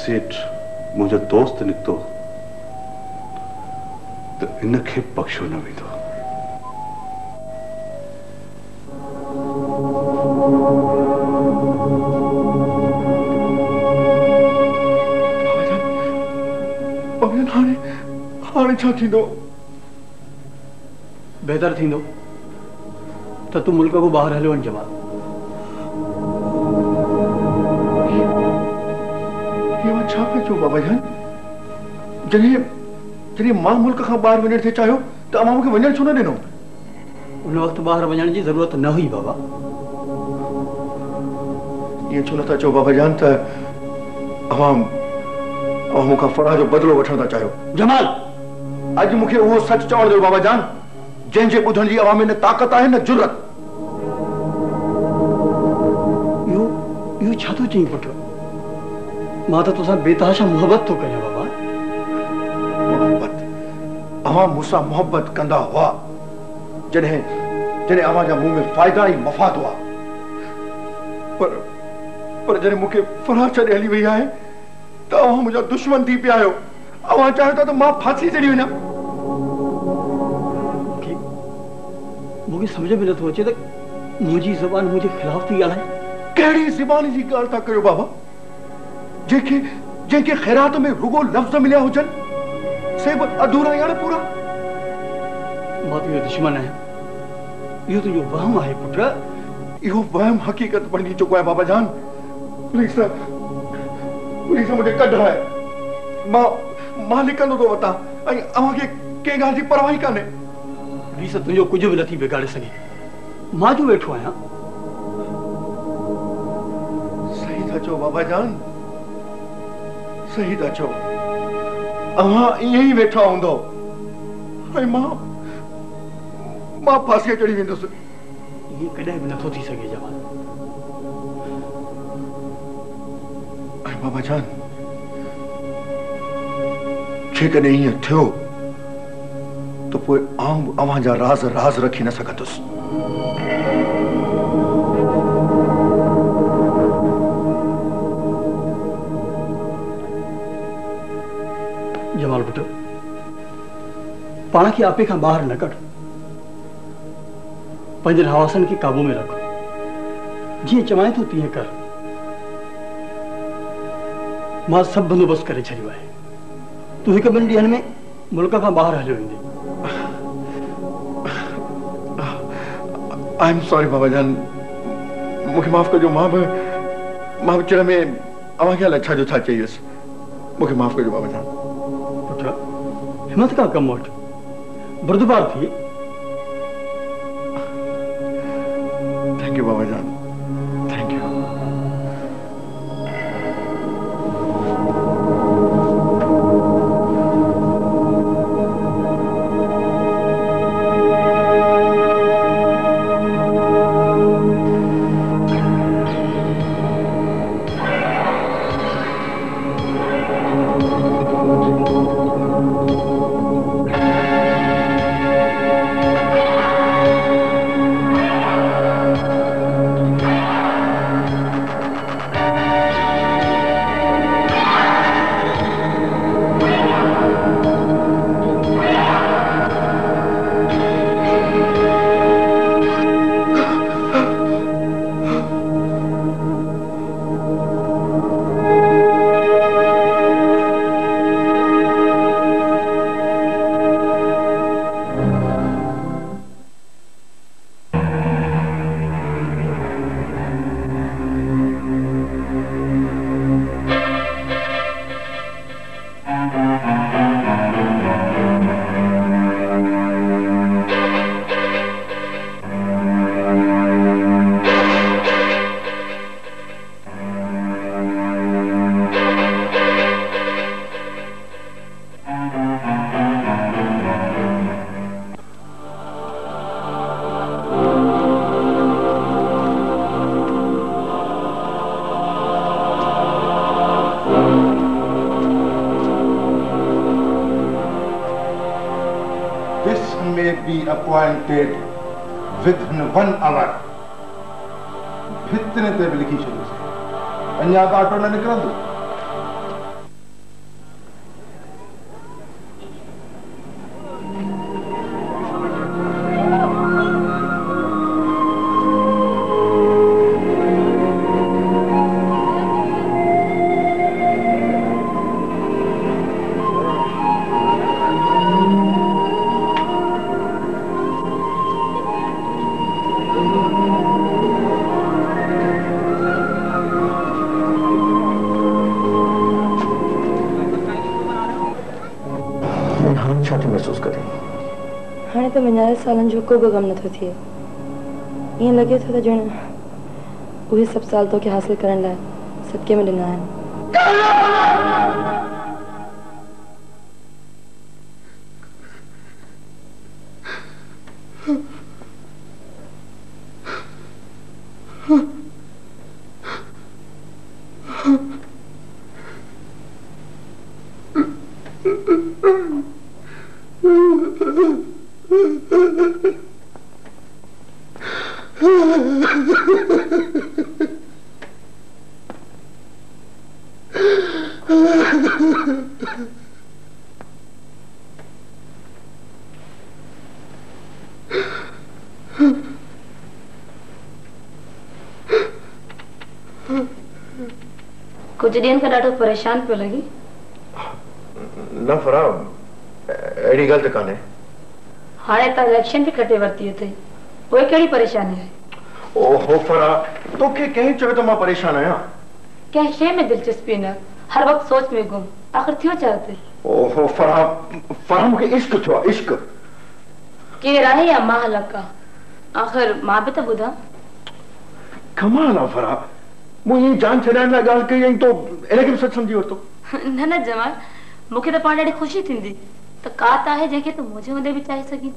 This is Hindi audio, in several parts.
सेठ मुझे दोस्त निकतो तो इनके बख्शो न वेंदो। हाणे छा थींदो? बेहतर थींदो तो तू मुल्क को बाहर हलो वञ जमाल। ये छा पे चो बाबा जान? जॾहिं मां मुल्क खां ॿाहिरि वञण थे चाहियो त अवां मूंखे वञण छो न ॾिनो? उन वक़्तु ॿाहिरि वञण जी ज़रूरत न हुई बाबा। ये छो नथा चओ बाबा जान त अवां मूंखां फराह जो बदिलो वठण था चाहियो? जमाल अॼु मूंखे उहो सच चवण ॾियो बाबा जान जंहिंजे ॿुधण जी अवां में न ताक़त आहे न जुरत। इहो छा थो चईं पुट? मां त तोसां बेतहाशा मोहब्बत थो कयां बाबा। मोहब्बत? अवां मूंसां मोहब्बत कंदा हुआ जॾहिं अवां जा मुंह में फ़ाइदा ई मफ़ाद हुआ, पर जॾहिं मूंखे फराह छॾे हली वई आहे त अवां मुंहिंजा दुश्मन थी पिया आहियो। अवां चाहियो था त मां फांसी चढ़ी वञा। मूंखे सम्झ में नथो अचे त मुंहिंजी ज़बान मुंहिंजे ख़िलाफ़ थी ॻाल्हाए। कहिड़ी ज़बान जी ॻाल्हि था कयो बाबा? जंहिंखे ख़ैरात में रुगो लफ़्ज़ मिलिया हुजनि से बि अधूरा या पूरा। मां तुंहिंजो दुश्मन आहियां, इहो तुंहिंजो वहम आहे पुट। इहो वहम हक़ीक़त बणिजी चुको आहे बाबा जान। प्लीज़ मुझे कढ है। मां निकंदो तो वता ऐं अवां खे कंहिं ॻाल्हि जी परवाह ई कान्हे। प्लीज़ तुंहिंजो कुझु बि नथी बिगाड़े सघे। मां जो वेठो आहियां। सही था चओ बाबा जान, सही था चओ। अवां ईअं ई वेठा हूंदो ऐं मां फांसीअ चढ़ी वेंदुसि। ये कॾहिं बि नथो थी सघे जमाल। बाबा जान जेकॾहिं ईअं थियो त पोइ आउं अवां जा राज़ रखी न सघंदुसि। जमाल पुट, पाण खे आपे खां ॿाहिरि न कढ। पंहिंजनि हवासनि खे काबू में रख। जीअं चवां थो तीअं कर। मां सभु बंदोबस्त करे छॾियो आहे। तू हिकु ॿिनि ॾींहनि में मुल्क खां ॿाहिरि हलियो वेंदे। आई एम सॉरी बाबा जान, मूंखे माफ़ कजो। मां बि चिड़ में अवां खे अलाए छा जो छा चई वियुसि। मूंखे माफ़ कजो बाबा जान। पुट हिम्मत खां कमु वठ, बुर्दबार थी। थैंक यू बाबा जान, thank you. Appointed within 1 hour. भितने ते भी लिखी छॾियोसीं। अञा ऑटो न निकिरंदो। छा थी महसूस करें? हाँ तो मञारे सालन जो को भी गम न थे ये लगे थो ॼण उहे सब साल तो के हासिल करण लाइ सदके में ॾिना आहिनि। कुछ दिन का ॾाढो परेशान पियो लगी। न फरा अड़ी गल तो काने। हाणे त इलेक्शन भी कटे वरती अथई ओए केड़ी परेशानी है? ओहो फरा तो के कहीं चवे तो मां परेशान आया। क्या शे में दिलचस्पी न हर वक्त सोच में गुम आखिर थियो चाहते? ओहो फरा फरा मुके इश्क छो इश्क के राहे या मां लका आखिर मां भी तो बुधा कमाल है फरा मुझे जान छड़ाने ला गाल कई तो इने के सच समझी वरतो। न न जमाल मुखे तो पाण ॾाढी खुशी थींदी त का त आहे जेके तू मुझे हूंदे भी चाहे सकी।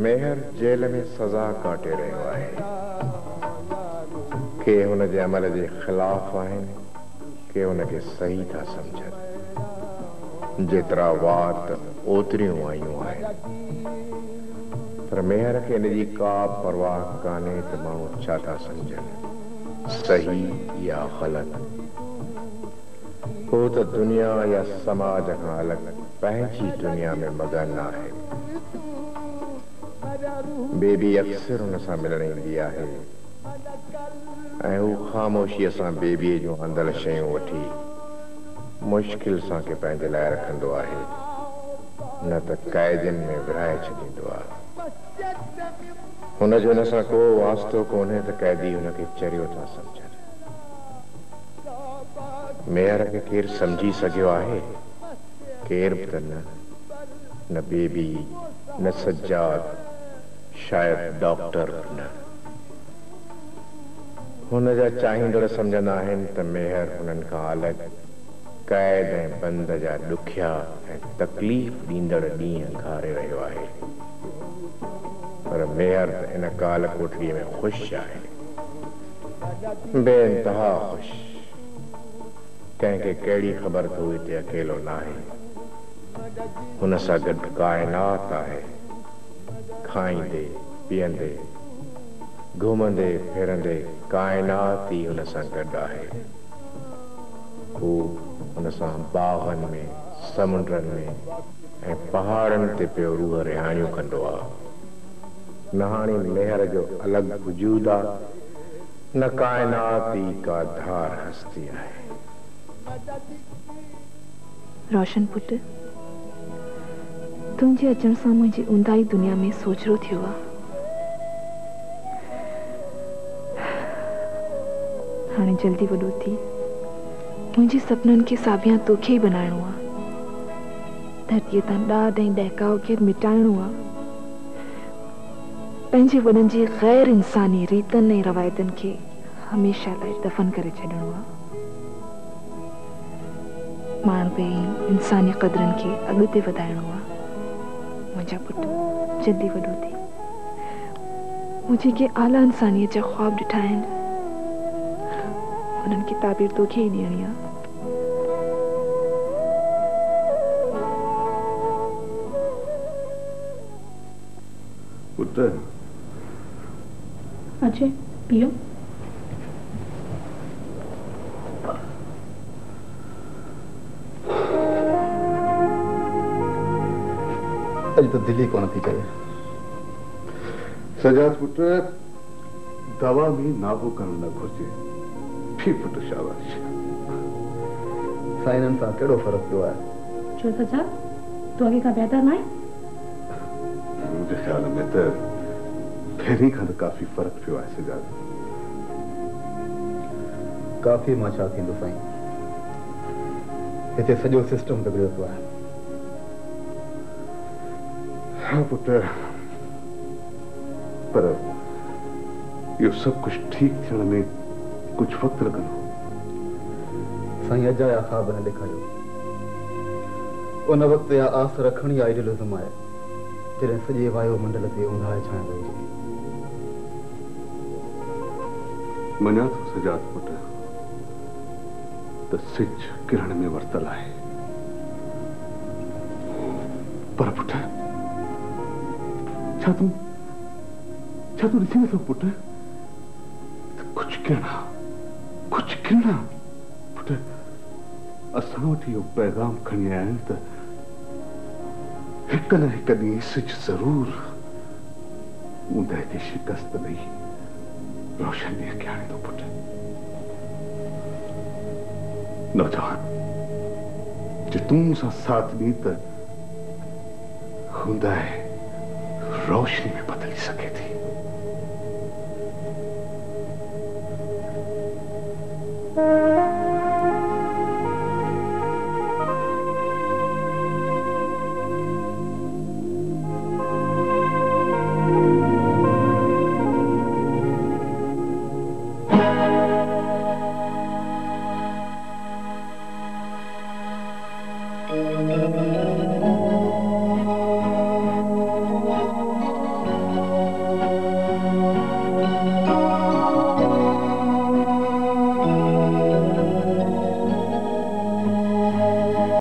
मेहर जेल में सजा काटे रहियो आहे के हुन जे अमल जे खिलाफ आहिनि के हुनखे सही था सम्झनि जेतिरा वात ओतिरियूं आयूं आहिनि पर मेहर खे इन जी का परवाह कान्हे त माण्हू छा था सम्झनि सही या ग़लति हो त दुनिया या समाज खां अलॻि पंहिंजी दुनिया में मगन आहे बेबी अक्सर हुन सां मिलण ईंदी आहे ऐं हू ख़ामोशीअ सां बेबीअ जूं अंदल शयूं वठी मुश्किल सां के पंहिंजे लाइ रखंदो आहे न त क़ैदिन में विराए छॾींदो आहे। हुन जो हिन सां को वास्तो कोन्हे त क़ैदी हुनखे चरियो था सम्झनि। मेयर खे केरु सम्झी सघियो आहे? केर बि त न बेबी, न सज्जाद, शायदि डॉक्टर बि न। हुन जा चाहींदड़ सम्झंदा आहिनि त मेहर हुननि खां अलॻि क़ैद ऐं बंद जा ॾुखिया ऐं तकलीफ़ ॾींदड़ ॾींहं घारे रहियो आहे। पर मेहर त इन काल कोठड़ीअ में ख़ुशि आहे, बेइंतहा ख़ुशि। कंहिंखे कहिड़ी ख़बर त हू हिते अकेलो न आहे। हुन सां गॾु काइनात आहे, खाईंदे पीअंदे घुमंदे फिरंदे काइनात ई हुन सां गॾु आहे। हू हुन सां बाग़नि में, समुंडनि में ऐं पहाड़नि ते पियो रूह रिहाणियूं कंदो आहे। न हाणे मेहर जो अलॻि वजूद आहे, न काइनात ई का धार हस्ती आहे। रोशन पुट, तुंहिंजे अचण सां मुंहिंजी ऊंदाही दुनिया में सोचरो थियो आहे। हाणे जल्दी वॾो थी मुंहिंजे सपननि खे साबिया तोखे ई बनाइणो आहे। धरतीअ तां ॾाढ ऐं ॾहकाव खे मिटाइणो आहे। पंहिंजे वॾनि जी गैर इंसानी रीतनि ऐं रवायतनि खे हमेशह लाइ दफ़न करे छॾिणो आहे। माण्हू इंसानी क़दरनि खे अॻिते वधाइणो आहे। मुंहिंजा पुट जल्दी वॾो थी मुंहिंजे के आला इंसानियत जा ख्वाब ॾिठा आहिनि, उन्हनि खे ताबीर तोखे ई ॾियणी आहे। पुत्र अजय पियो। अॼु त दिली कोन थी करे। सजाद पुत्र, दवा में नाबो करणु न घुरिजे। फिर पुट शाबाश। साइननि सां कहिड़ो फ़र्क़ु पियो आहे? छो सजा तो अॻे खां बहितर न आहे? मुंहिंजे ख़्याल में त पहिरीं खां त काफ़ी फ़र्क़ु पियो आहे सजाद। काफ़ी मां छा थींदो साईं, हिते सॼो सिस्टम बिगड़ियो पियो आहे। हाँ पुत्र, पर इहो सभु कुझु ठीक थियण में कुझु वक़्तु लॻंदो। साईं अॼु जा ख़्वाब न ॾेखारियो। उन वक़्तु या आस रखण या आइडियलिज़म आहे जॾहिं सॼे वायुमंडल ते ऊंदाहे छांइदो हुजे। मञा थो सजाद पुट त सिज किरण में वरतल आहे, पर पुट छा तूं ॾिसी नथो पुट? कुझु किरणा पुट असां वटि इहो पैगाम खणी आया आहिनि त हिकु न हिकु ॾींहुं सिज ज़रूर ऊंदहि ते शिकस्त ॾेई रोशन ॾींहं खे आणींदो पुट। नौजवान, जे तूं सां साथ ॾी त ऊंदहि रोशनी में बदली सके थी।